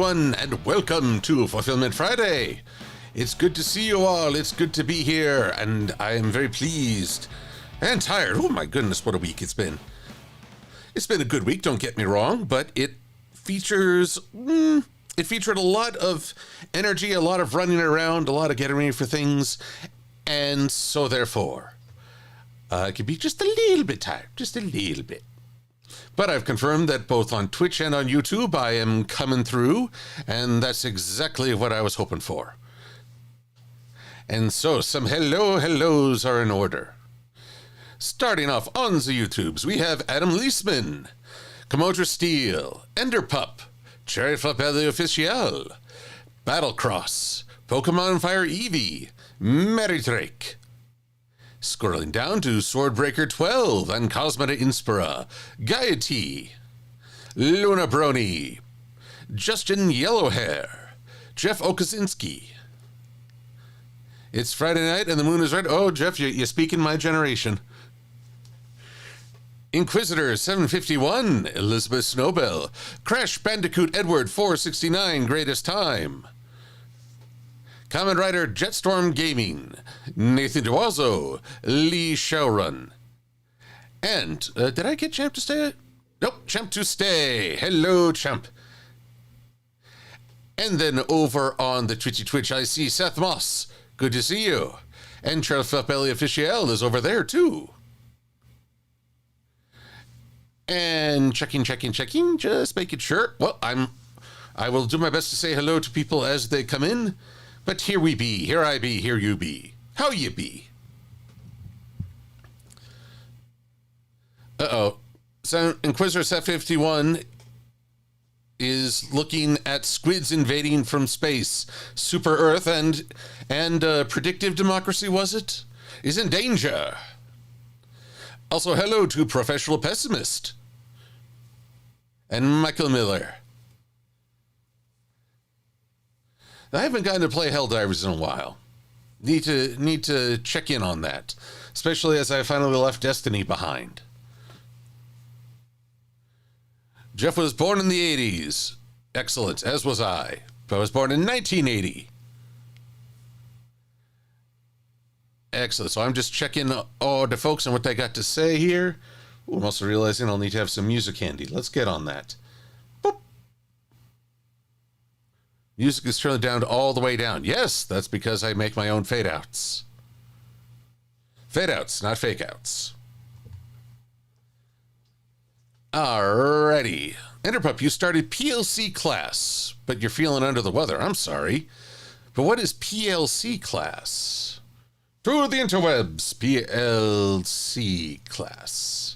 everyone, and welcome to Fulfillment Friday. It's good to see you all. It's good to be here, and I am very pleased and tired. Oh my goodness, what a week it's been. It's been a good week, don't get me wrong, but it featured a lot of energy, a lot of running around, a lot of getting ready for things, and so therefore, I could be just a little bit tired, just a little bit. But I've confirmed that both on Twitch and on YouTube, I am coming through, and that's exactly what I was hoping for. And so some hellos are in order. Starting off on the YouTubes, we have Adam Leisman, Commodore Steel, Enderpup, Cherry Flapelli Official, Battlecross, Pokemon Fire Eevee, Meridrake. Scrolling down to Swordbreaker 12 and Cosmeta Inspira, Gaiety, Luna Brony, Justin Yellowhair, Jeff Okazinski. It's Friday night and the moon is red. Oh, Jeff, you speak in my generation. Inquisitor 751, Elizabeth Snowbell, Crash Bandicoot Edward 469, Greatest Time. Kamen Rider Jetstorm Gaming, Nathan Duazo, Lee Shaorun. And, did I get Champ to stay? Nope, Champ to stay. Hello, Champ. And then over on the Twitch, I see Seth Moss. Good to see you. And Charles Flapelli Officiel is over there, too. And checking, just making sure. Well, I will do my best to say hello to people as they come in. But here we be, here I be, here you be. How you be? Uh-oh. So Inquisitor Set51 is looking at squids invading from space. Super Earth and predictive democracy, was it? Is in danger. Also, hello to Professional Pessimist. And Michael Miller. I haven't gotten to play Helldivers in a while. Need to check in on that, especially as I finally left Destiny behind. Jeff was born in the 80s. Excellent, as was I. I was born in 1980. Excellent. So I'm just checking all the folks and what they got to say here. Ooh, I'm also realizing I'll need to have some music handy. Let's get on that. Music is turned down all the way down. Yes, that's because I make my own fade-outs. Fade-outs, not fake-outs. Alrighty. Enderpup, you started PLC class, but you're feeling under the weather. I'm sorry. But what is PLC class? Through the interwebs, PLC class.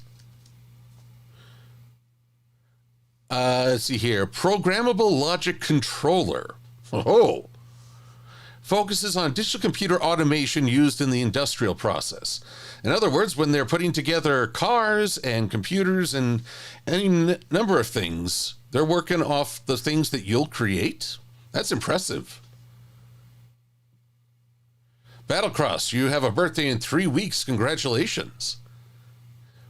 Let's see here. Programmable Logic Controller. Oh. Focuses on digital computer automation used in the industrial process. In other words, when they're putting together cars and computers and any number of things, they're working off the things that you'll create. That's impressive. Battlecross, you have a birthday in 3 weeks. Congratulations.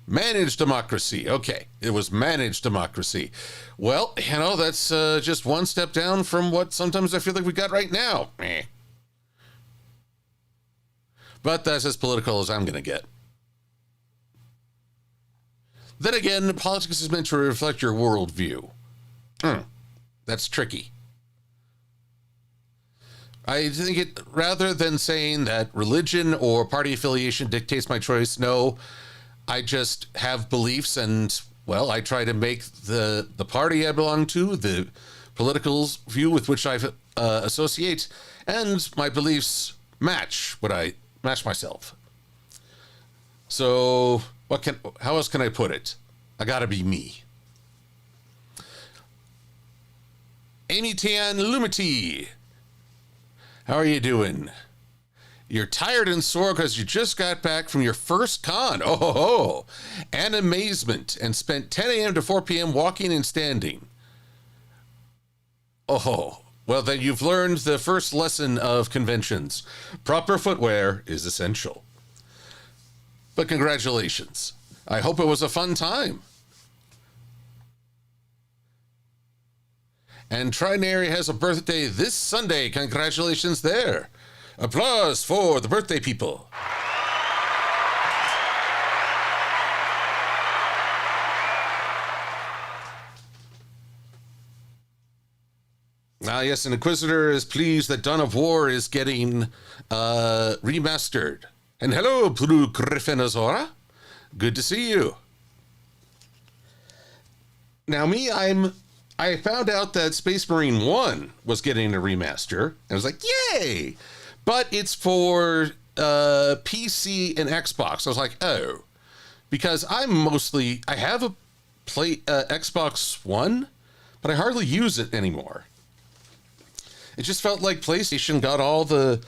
Managed democracy. Okay, it was managed democracy. Well, you know, that's just one step down from what sometimes I feel like we got right now. But that's as political as I'm going to get. Then again, politics is meant to reflect your worldview. That's tricky. I think it, rather than saying that religion or party affiliation dictates my choice, no, I just have beliefs and, well, I try to make the party I belong to, the political view with which I associate, and my beliefs match myself. So how else can I put it? I gotta be me. Amy Tian Lumity, how are you doing? You're tired and sore because you just got back from your first con. Oh, ho, ho. And amazement, and spent 10 a.m. to 4 p.m. walking and standing. Oh, well, then you've learned the first lesson of conventions. Proper footwear is essential. But congratulations. I hope it was a fun time. And Trinary has a birthday this Sunday. Congratulations there. Applause for the birthday people. Yes, an Inquisitor is pleased that Dawn of War is getting remastered. And hello, Blue Griffin Azora. Good to see you. Now, I found out that Space Marine 1 was getting a remaster. I was like, yay! But it's for PC and Xbox. I was like, oh. Because I have a Xbox One, but I hardly use it anymore. It just felt like PlayStation got all the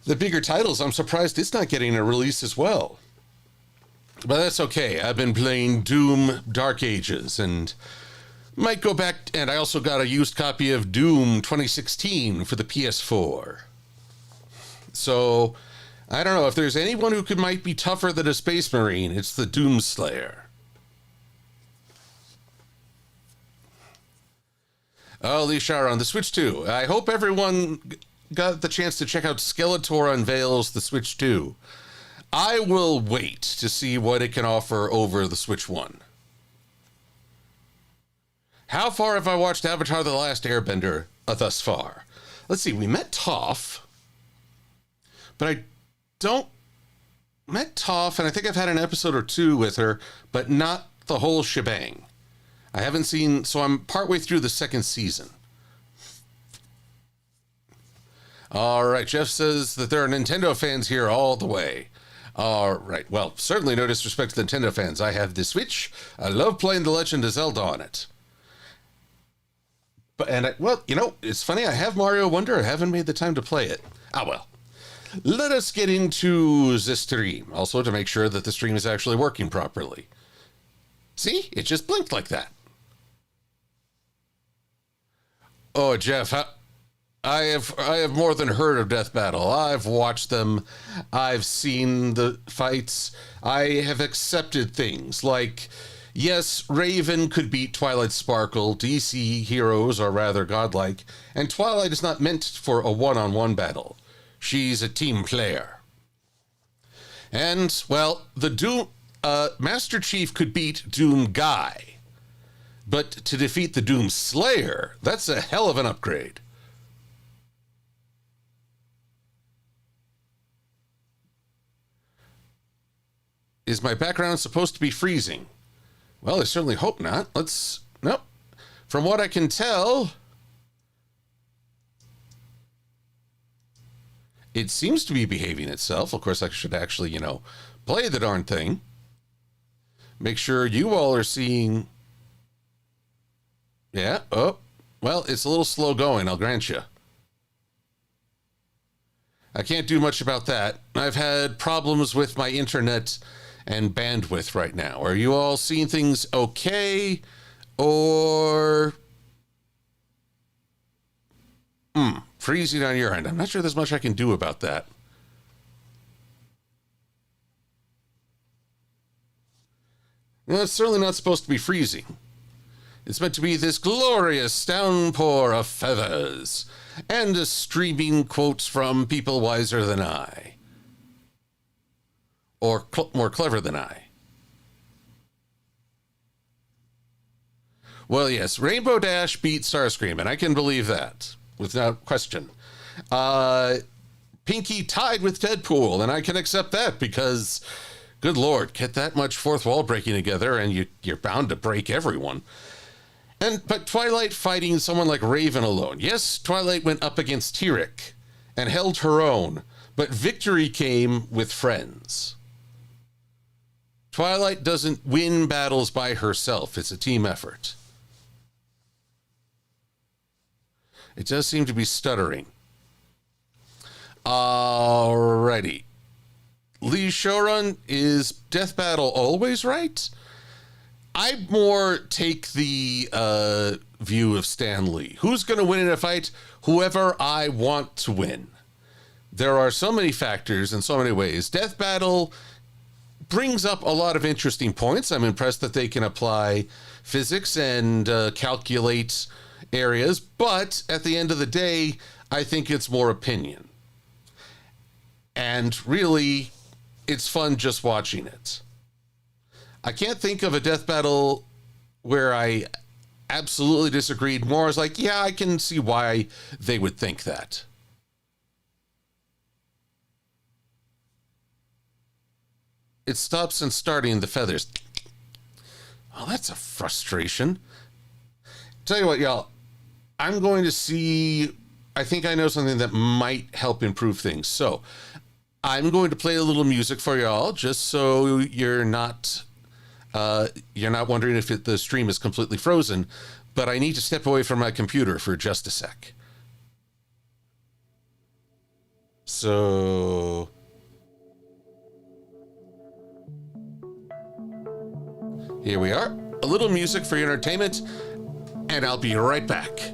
bigger titles. I'm surprised it's not getting a release as well. But that's okay. I've been playing Doom Dark Ages and might go back. And I also got a used copy of Doom 2016 for the PS4. So I don't know if there's anyone who might be tougher than a Space Marine. It's the Doom Slayer. Oh, Lee Shar on the Switch 2. I hope everyone got the chance to check out Skeletor Unveils the Switch 2. I will wait to see what it can offer over the Switch 1. How far have I watched Avatar The Last Airbender thus far? Let's see, we met Toph. But met Toph, and I think I've had an episode or two with her, but not the whole shebang. I haven't seen, so I'm partway through the second season. All right, Jeff says that there are Nintendo fans here all the way. All right, well, certainly no disrespect to the Nintendo fans. I have the Switch. I love playing The Legend of Zelda on it. Well, it's funny. I have Mario Wonder. I haven't made the time to play it. Well. Let us get into the stream. Also, to make sure that the stream is actually working properly. See? It just blinked like that. Oh, Jeff, I have more than heard of Death Battle. I've watched them. I've seen the fights. I have accepted things like, yes, Raven could beat Twilight Sparkle. DC heroes are rather godlike. And Twilight is not meant for a one-on-one battle. She's a team player. And, well, the Doom Master Chief could beat Doom Guy. But to defeat the Doom Slayer, that's a hell of an upgrade. Is my background supposed to be freezing? Well, I certainly hope not. Nope. From what I can tell, it seems to be behaving itself. Of course, I should actually, play the darn thing. Make sure you all are seeing. Yeah. Oh, well, it's a little slow going, I'll grant you. I can't do much about that. I've had problems with my internet and bandwidth right now. Are you all seeing things okay? Or freezing on your end? I'm not sure there's much I can do about that. Well, it's certainly not supposed to be freezing. It's meant to be this glorious downpour of feathers and a streaming quotes from people wiser than I. Or more clever than I. Well, yes, Rainbow Dash beat Starscream, and I can believe that, without question. Pinky tied with Deadpool, and I can accept that because, good Lord, get that much fourth wall breaking together, and you're bound to break everyone. But Twilight fighting someone like Raven alone. Yes, Twilight went up against Tyrek and held her own, but victory came with friends. Twilight doesn't win battles by herself. It's a team effort. It does seem to be stuttering. Alrighty. Lee Shorun, is Death Battle always right? I more take the view of Stan Lee. Who's going to win in a fight? Whoever I want to win. There are so many factors in so many ways. Death Battle brings up a lot of interesting points. I'm impressed that they can apply physics and calculate areas, but at the end of the day, I think it's more opinion. And really, it's fun just watching it. I can't think of a death battle where I absolutely disagreed. More is like, yeah, I can see why they would think that. It stops and starting the feathers. Oh, that's a frustration. Tell you what, y'all, I'm going to see, I think I know something that might help improve things. So I'm going to play a little music for y'all, just so you're not wondering if the stream is completely frozen, but I need to step away from my computer for just a sec. So here we are, a little music for your entertainment, and I'll be right back.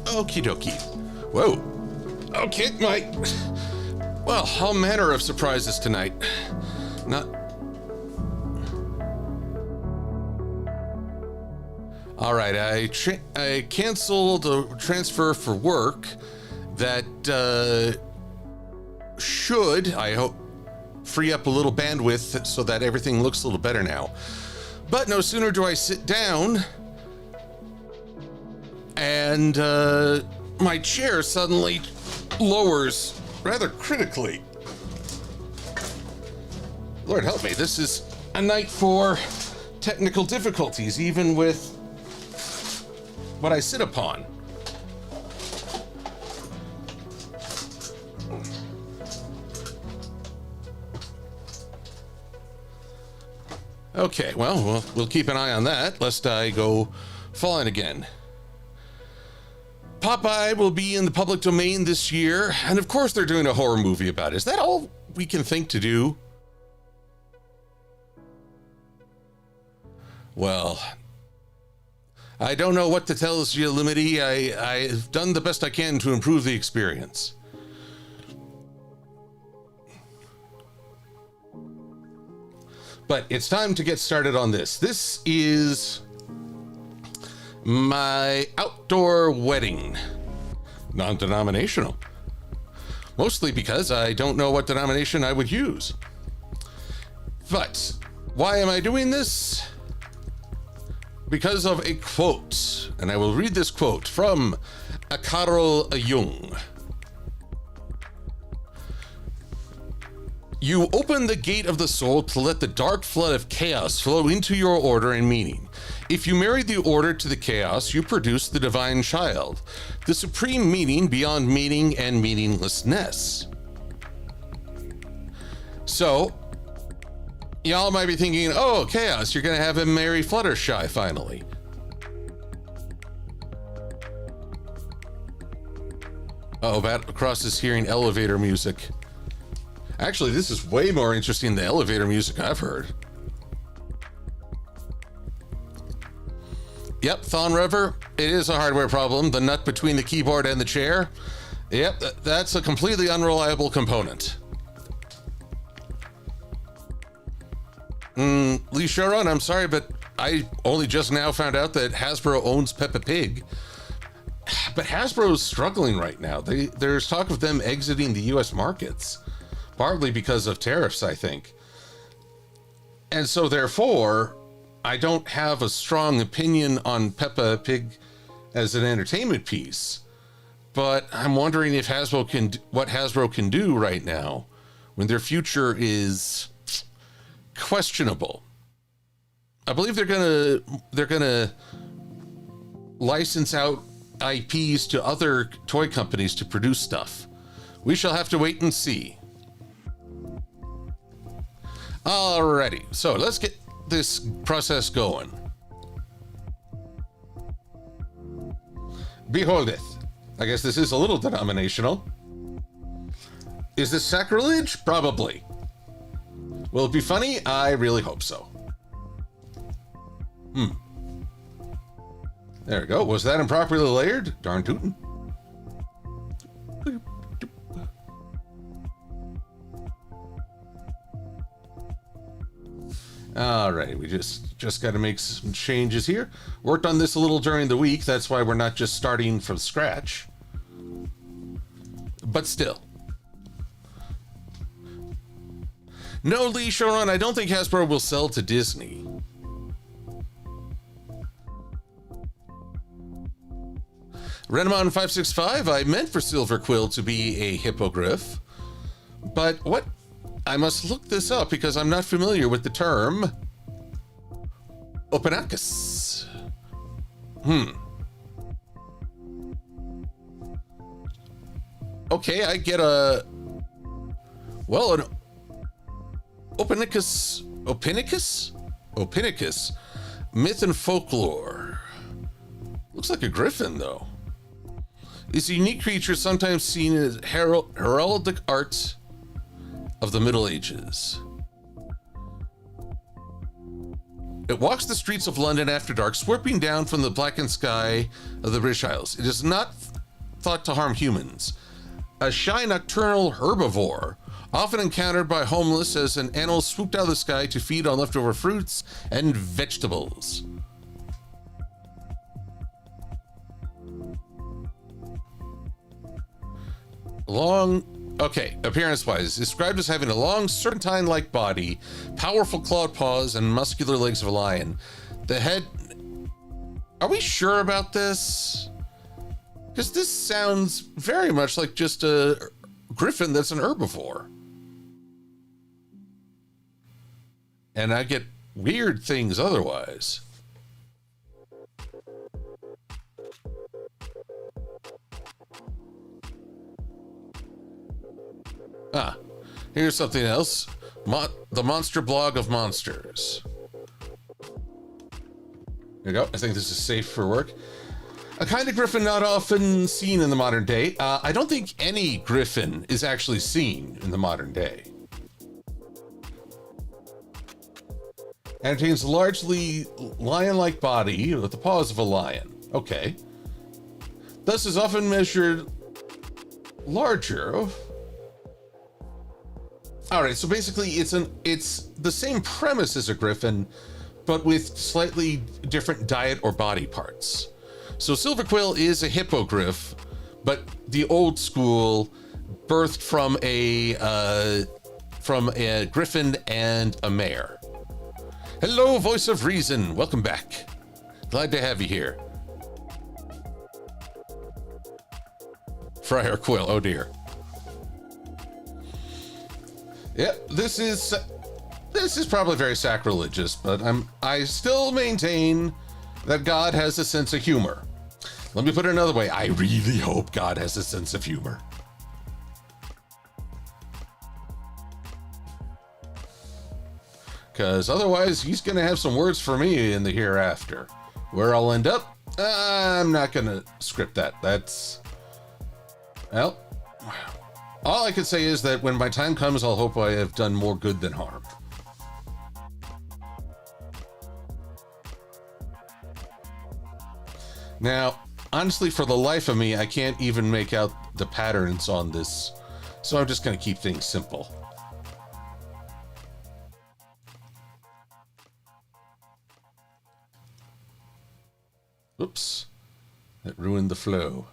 Okie dokie. Whoa. Okay, well, all manner of surprises tonight. Not. All right, I canceled a transfer for work that should, I hope, free up a little bandwidth so that everything looks a little better now. But no sooner do I sit down and my chair suddenly lowers rather critically. Lord help me, this is a night for technical difficulties, even with what I sit upon. Okay, well, we'll keep an eye on that, lest I go falling again. Popeye will be in the public domain this year, and of course they're doing a horror movie about it. Is that all we can think to do? Well, I don't know what to tell you, Limity. I've done the best I can to improve the experience. But it's time to get started on this. This is my outdoor wedding. Non-denominational. Mostly because I don't know what denomination I would use. But why am I doing this? Because of a quote. And I will read this quote from Carl Jung. You open the gate of the soul to let the dark flood of chaos flow into your order and meaning. If you marry the order to the chaos, you produce the divine child, the supreme meaning beyond meaning and meaninglessness. So, y'all might be thinking, oh, chaos, you're going to have him marry Fluttershy finally. Oh, Batcross is hearing elevator music. Actually, this is way more interesting than the elevator music I've heard. Yep, Thon Rever, it is a hardware problem. The nut between the keyboard and the chair. Yep, that's a completely unreliable component. Lee Sharon, I'm sorry, but I only just now found out that Hasbro owns Peppa Pig. But Hasbro is struggling right now. There's talk of them exiting the U.S. markets, partly because of tariffs, I think. And so, therefore, I don't have a strong opinion on Peppa Pig as an entertainment piece. But I'm wondering if what Hasbro can do right now when their future is questionable. I believe they're gonna license out IPs to other toy companies to produce stuff. We shall have to wait and see. Alrighty, so let's get this process going. Beholdeth. I guess this is a little denominational. Is this sacrilege? Probably. Will it be funny? I really hope so. There we go. Was that improperly layered? Darn tootin'. Alright, we just got to make some changes here. Worked on this a little during the week. That's why we're not just starting from scratch. But still. No, Lee Sharon, I don't think Hasbro will sell to Disney. Renamon565, I meant for Silver-Quill to be a hippogriff. But what? I must look this up because I'm not familiar with the term Opinacus. Okay, I get an Opinacus? Myth and folklore. Looks like a griffin, though. It's a unique creature sometimes seen as heraldic art of the Middle Ages. It walks the streets of London after dark, swooping down from the blackened sky of the British Isles. It is not thought to harm humans. A shy nocturnal herbivore, often encountered by homeless as an animal swooped out of the sky to feed on leftover fruits and vegetables. Appearance-wise, described as having a long, serpentine-like body, powerful clawed paws, and muscular legs of a lion. The head... Are we sure about this? Because this sounds very much like just a griffin that's an herbivore. And I get weird things otherwise. Here's something else. The Monster Blog of Monsters. There you go. I think this is safe for work. A kind of griffin not often seen in the modern day. I don't think any griffin is actually seen in the modern day. And it contains a largely lion-like body with the paws of a lion. Okay. Thus is often measured larger. All right, so basically it's the same premise as a griffin, but with slightly different diet or body parts. So Silver-Quill is a hippogriff, but the old school, birthed from a griffin and a mare. Hello, voice of reason. Welcome back. Glad to have you here. Friar Quill. Oh dear. Yeah, this is probably very sacrilegious, but I still maintain that God has a sense of humor. Let me put it another way. I really hope God has a sense of humor. Because otherwise, he's going to have some words for me in the hereafter. Where I'll end up, I'm not going to script that. Well, all I can say is that when my time comes, I'll hope I have done more good than harm. Now, honestly, for the life of me, I can't even make out the patterns on this, so I'm just going to keep things simple. Oops. That ruined the flow.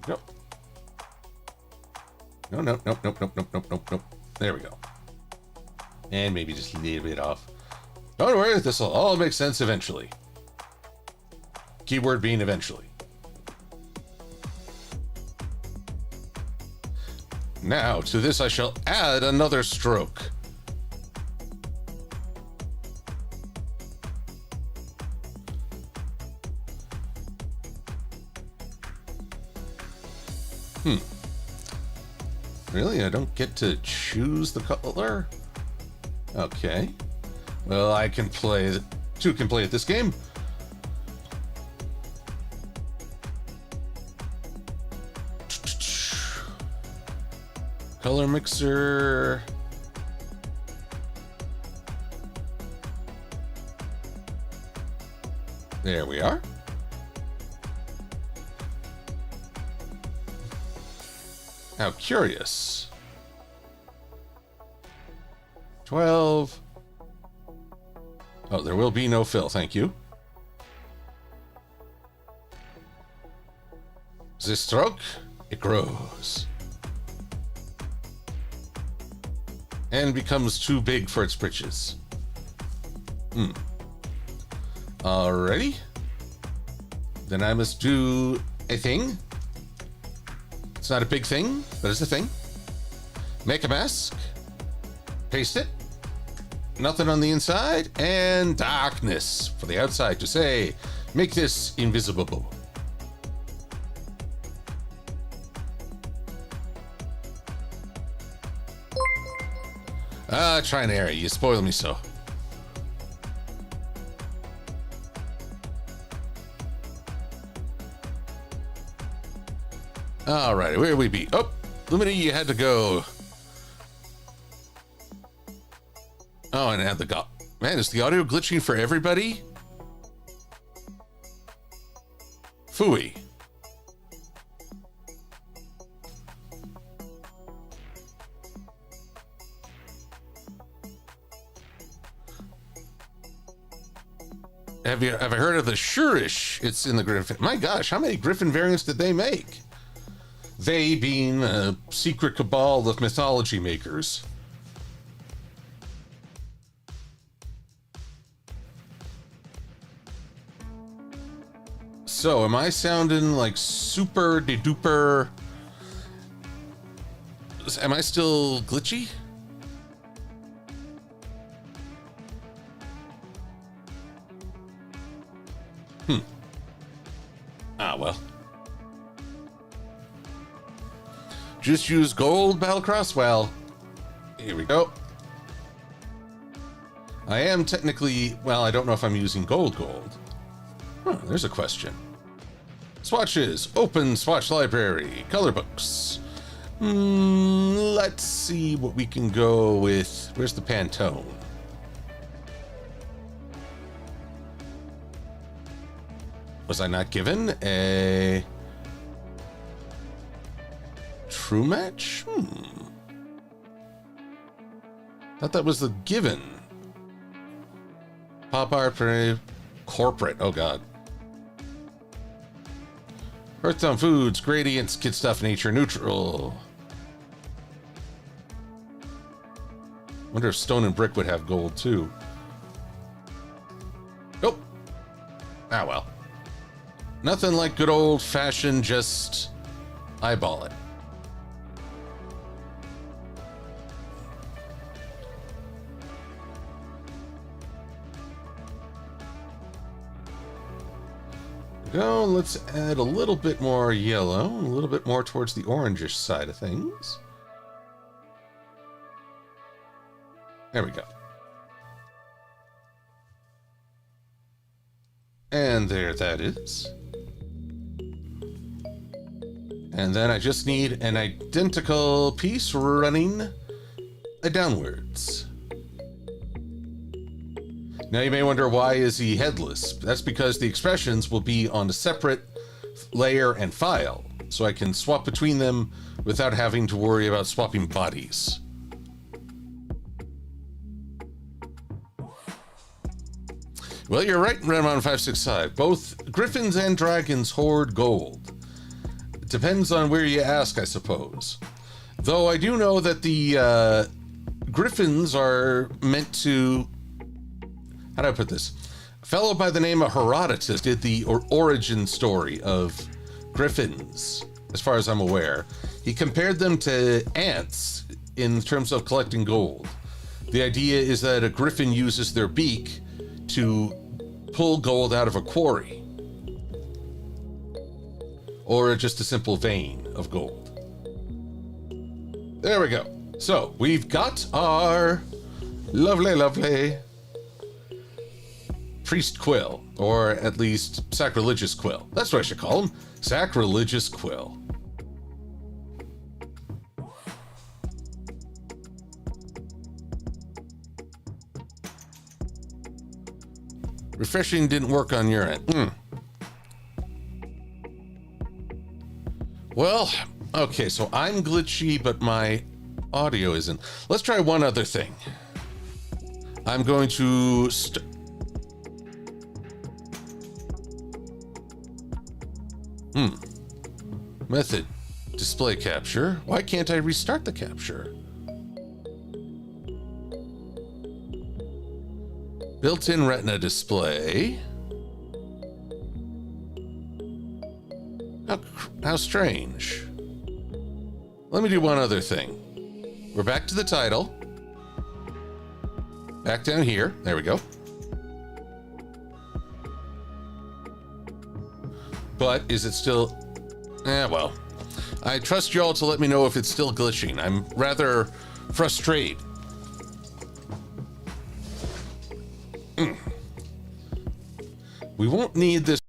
Nope. No, no, nope, nope, nope, nope, nope, nope, nope. There we go. And maybe just a little bit off. Don't worry, this will all make sense eventually. Keyword being eventually. Now, to this I shall add another stroke. Really? I don't get to choose the color? Okay. Well, I can play... Two can play at this game. Color mixer... There we are. How curious. 12. Oh, there will be no fill, thank you. This stroke, it grows. And becomes too big for its britches. Alrighty. Then I must do a thing. It's not a big thing, but it's a thing. Make a mask. Paste it. Nothing on the inside. And darkness for the outside to say, make this invisible. Trinary, you spoil me so. Alright, where we be? Oh, Lumini, you had to go. Oh, and add the man, is the audio glitching for everybody? Phooey. Have I heard of the Shurish? It's in the Griffin. My gosh, how many Griffin variants did they make? They being a secret cabal of mythology makers. So, am I sounding like super de duper? Am I still glitchy? Ah, well. Just use gold, Battlecross? Well, here we go. I am technically, well, I don't know if I'm using gold. Huh, there's a question. Swatches, open swatch library, color books. Let's see what we can go with. Where's the Pantone? Was I not given a true match? Thought that was the given. Pop art for corporate. Oh god. Earth-tone foods, gradients, kid stuff, nature neutral. Wonder if stone and brick would have gold too. Nope. Ah well. Nothing like good old-fashioned just eyeball it. Go, let's add a little bit more yellow, a little bit more towards the orangish side of things. There we go. And there that is. And then I just need an identical piece running downwards. Now you may wonder, why is he headless? That's because the expressions will be on a separate layer and file, so I can swap between them without having to worry about swapping bodies. Well, you're right, Redmon565. Both griffins and dragons hoard gold. It depends on where you ask, I suppose. Though I do know that the griffins are meant to... How do I put this? A fellow by the name of Herodotus did the origin story of griffins, as far as I'm aware. He compared them to ants in terms of collecting gold. The idea is that a griffin uses their beak to pull gold out of a quarry, or just a simple vein of gold. There we go. So we've got our lovely priest quill, or at least sacrilegious quill. That's what I should call him. Sacrilegious quill. Refreshing didn't work on your end. Well, okay, so I'm glitchy, but my audio isn't. Let's try one other thing. I'm going to... Method. Display capture. Why can't I restart the capture? Built-in retina display. How strange. Let me do one other thing. We're back to the title. Back down here. There we go. But is it still... well. I trust y'all to let me know if it's still glitching. I'm rather frustrated. We won't need this.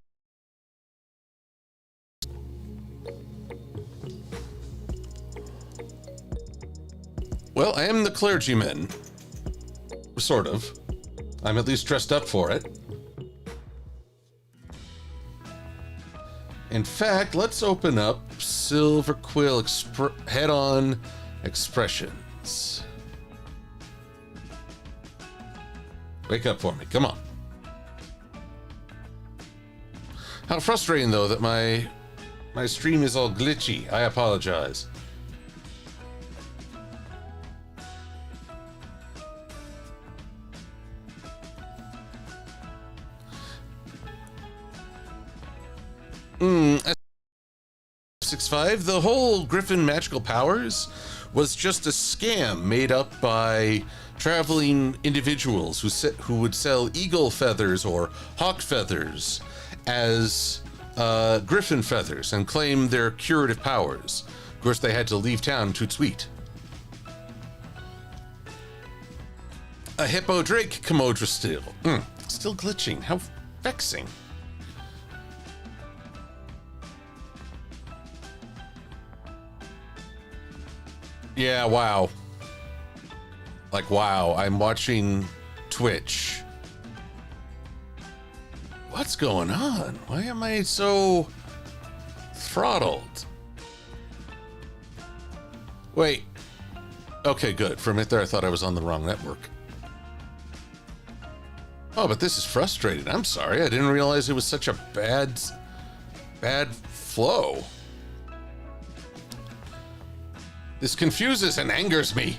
Well, I am the clergyman. Sort of. I'm at least dressed up for it. In fact, let's open up Silver-Quill head-on expressions. Wake up for me, come on. How frustrating, though, that my stream is all glitchy. I apologize. S65, the whole Griffin magical powers was just a scam made up by traveling individuals who would sell eagle feathers or hawk feathers as griffin feathers and claim their curative powers. Of course, they had to leave town toot sweet. A hippo drake Commodra still. Still glitching. How vexing. Yeah, wow. Like, wow, I'm watching Twitch. What's going on? Why am I so throttled? Wait. Okay, good. For a minute there, I thought I was on the wrong network. Oh, but this is frustrating. I'm sorry. I didn't realize it was such a bad flow. This confuses and angers me.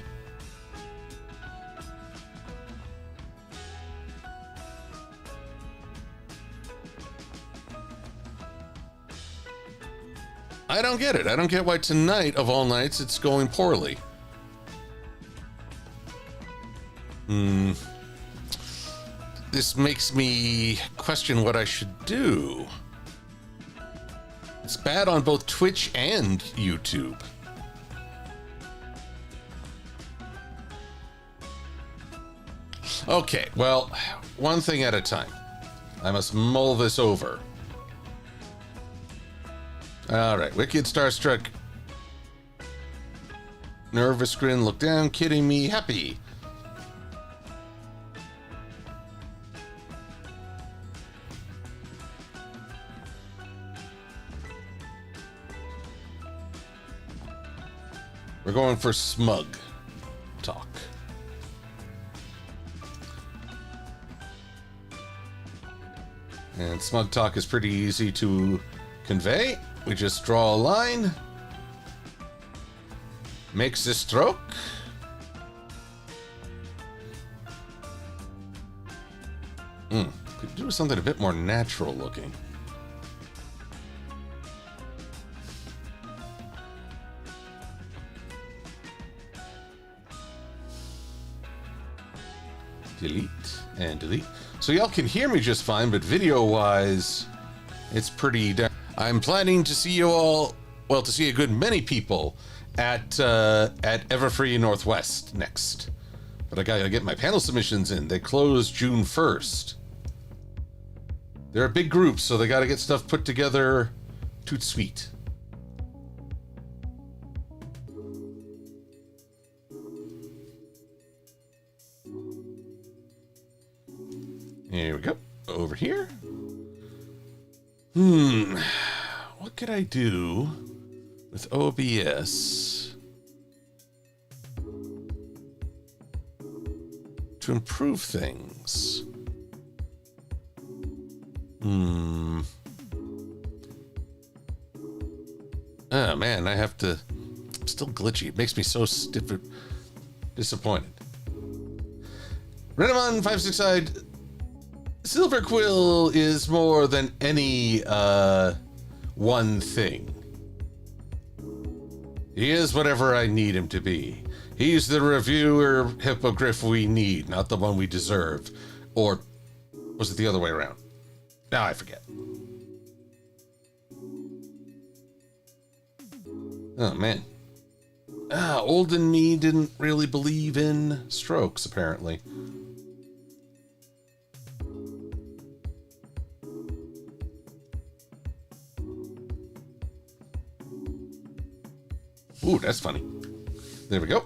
I don't get it. I don't get why tonight, of all nights, it's going poorly. This makes me question what I should do. It's bad on both Twitch and YouTube. Okay, well, one thing at a time. I must mull this over. All right, wicked starstruck. Nervous grin, look down, kidding me, happy. We're going for smug talk. And smug talk is pretty easy to convey. We just draw a line. Makes a stroke. Could do something a bit more natural looking. Delete and delete. So y'all can hear me just fine, but video-wise, it's pretty... I'm planning to see you all, well, to see a good many people at Everfree Northwest next. But I gotta get my panel submissions in. They close June 1st. They're a big group, so they gotta get stuff put together. Toot sweet. Here we go. Over here. What could I do with OBS to improve things? Oh man, I have to... I'm still glitchy. It makes me so disappointed. Renamon 56-eyed... Silver-Quill is more than any one thing. He is whatever I need him to be. He's the reviewer hippogriff we need, not the one we deserve. Or was it the other way around? Now I forget. Oh man. Old and me didn't really believe in strokes, apparently. Ooh, that's funny. There we go.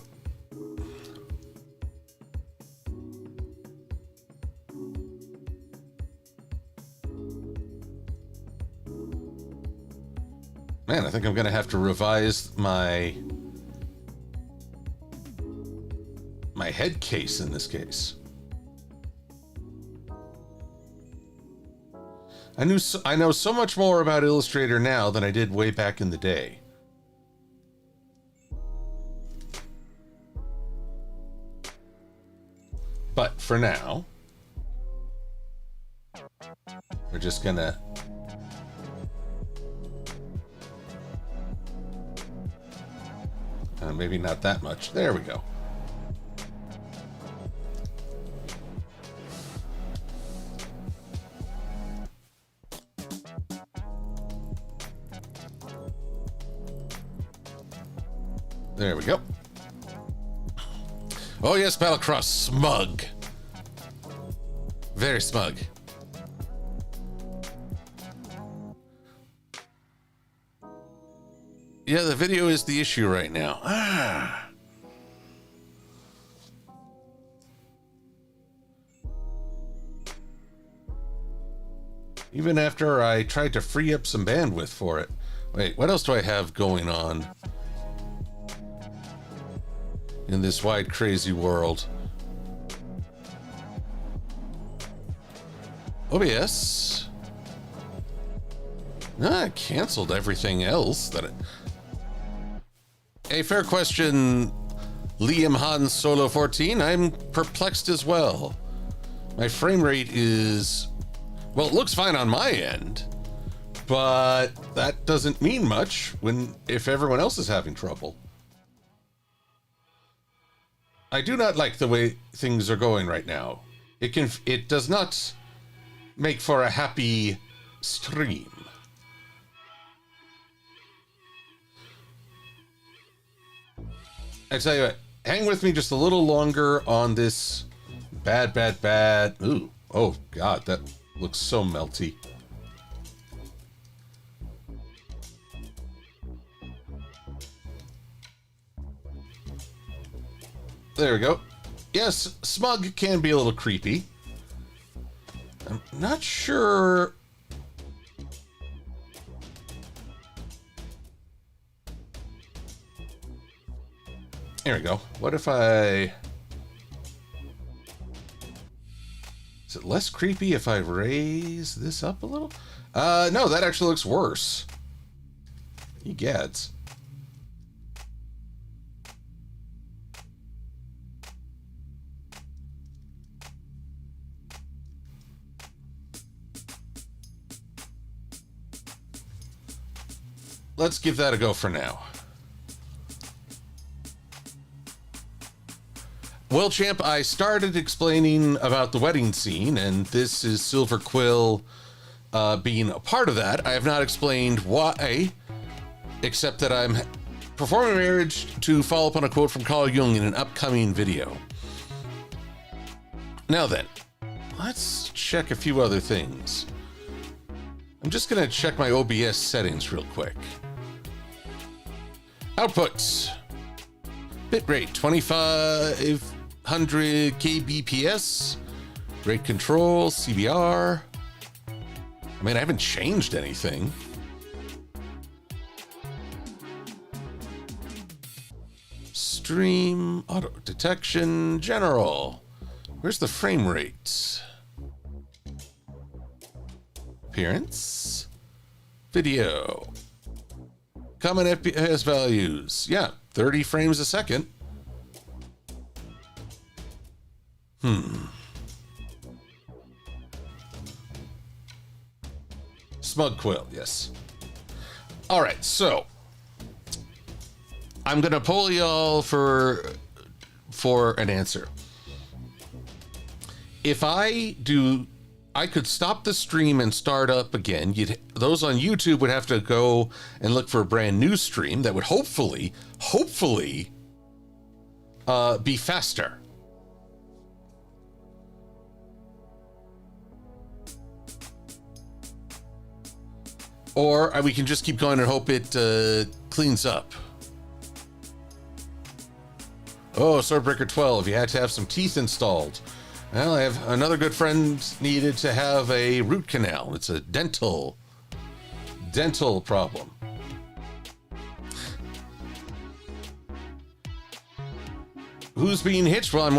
Man, I think I'm gonna have to revise my head case in this case. I know so much more about Illustrator now than I did way back in the day. But for now, we're just gonna maybe not that much. There we go. There we go. Oh yes, Battlecross, smug. Very smug. Yeah, the video is the issue right now. Even after I tried to free up some bandwidth for it. Wait, what else do I have going on in this wide, crazy world? OBS. I canceled everything else that it... A fair question, Liam Han Solo 14. I'm perplexed as well. My frame rate is... Well, it looks fine on my end, but that doesn't mean much if everyone else is having trouble. I do not like the way things are going right now. It does not make for a happy stream. I tell you what, hang with me just a little longer on this bad. Ooh, oh God, that looks so melty. There we go. Yes, smug can be a little creepy. I'm not sure... There we go. What if I... Is it less creepy if I raise this up a little? No, that actually looks worse. Egads. Let's give that a go for now. Well, champ, I started explaining about the wedding scene, and this is Silver-Quill being a part of that. I have not explained why, except that I'm performing marriage to follow up on a quote from Carl Jung in an upcoming video. Now then, let's check a few other things. I'm just going to check my OBS settings real quick. Outputs. Bitrate 2500 kbps. Rate control, CBR. I mean, I haven't changed anything. Stream, auto detection, general. Where's the frame rate? Appearance. Video. Common FPS values. Yeah, 30 frames a second. Smug Quill, yes. All right, so I'm gonna poll y'all for an answer. If I could stop the stream and start up again. Those on YouTube would have to go and look for a brand new stream that would hopefully be faster. Or we can just keep going and hope it cleans up. Oh, Swordbreaker 12, you had to have some teeth installed. Well, I have another good friend needed to have a root canal. It's a dental problem. Who's being hitched? Well, I'm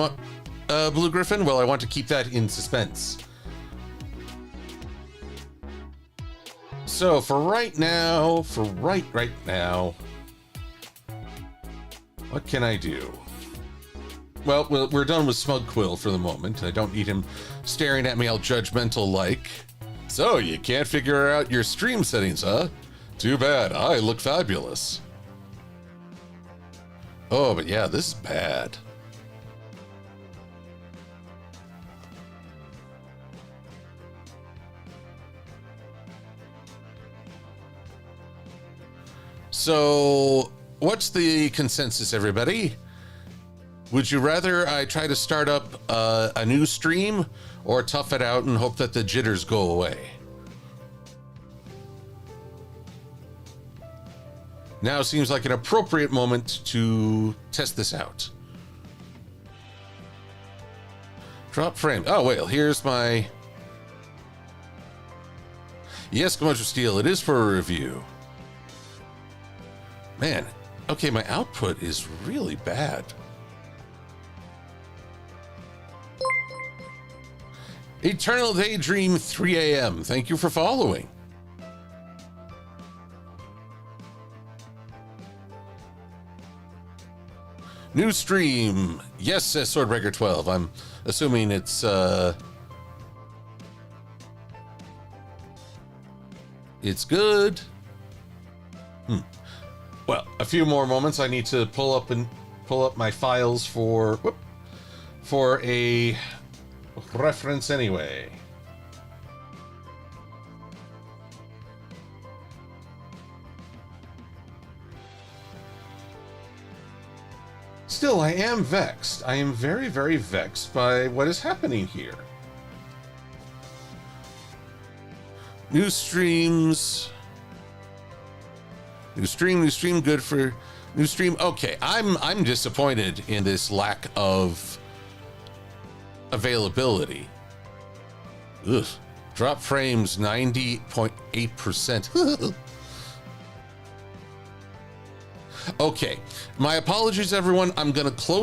Blue Griffin. Well, I want to keep that in suspense. So for right now, what can I do? Well, we're done with Smug Quill for the moment. I don't need him staring at me all judgmental like. So, you can't figure out your stream settings, huh? Too bad. I look fabulous. Oh, but yeah, this is bad. So, what's the consensus, everybody? Would you rather I try to start up a new stream or tough it out and hope that the jitters go away? Now seems like an appropriate moment to test this out. Drop frame. Oh, well, here's my... Yes, Commander Steel, it is for a review. Man, okay, my output is really bad. Eternal Daydream 3 a.m. Thank you for following. New stream. Yes, says Swordbreaker 12. I'm assuming it's good. Well, a few more moments. I need to pull up my files for a reference anyway. Still, I am vexed. I am very, very vexed by what is happening here. New streams. New stream, good for new stream. Okay, I'm disappointed in this lack of availability. Ugh. Drop frames 90.8%. Okay, my apologies, everyone. I'm gonna close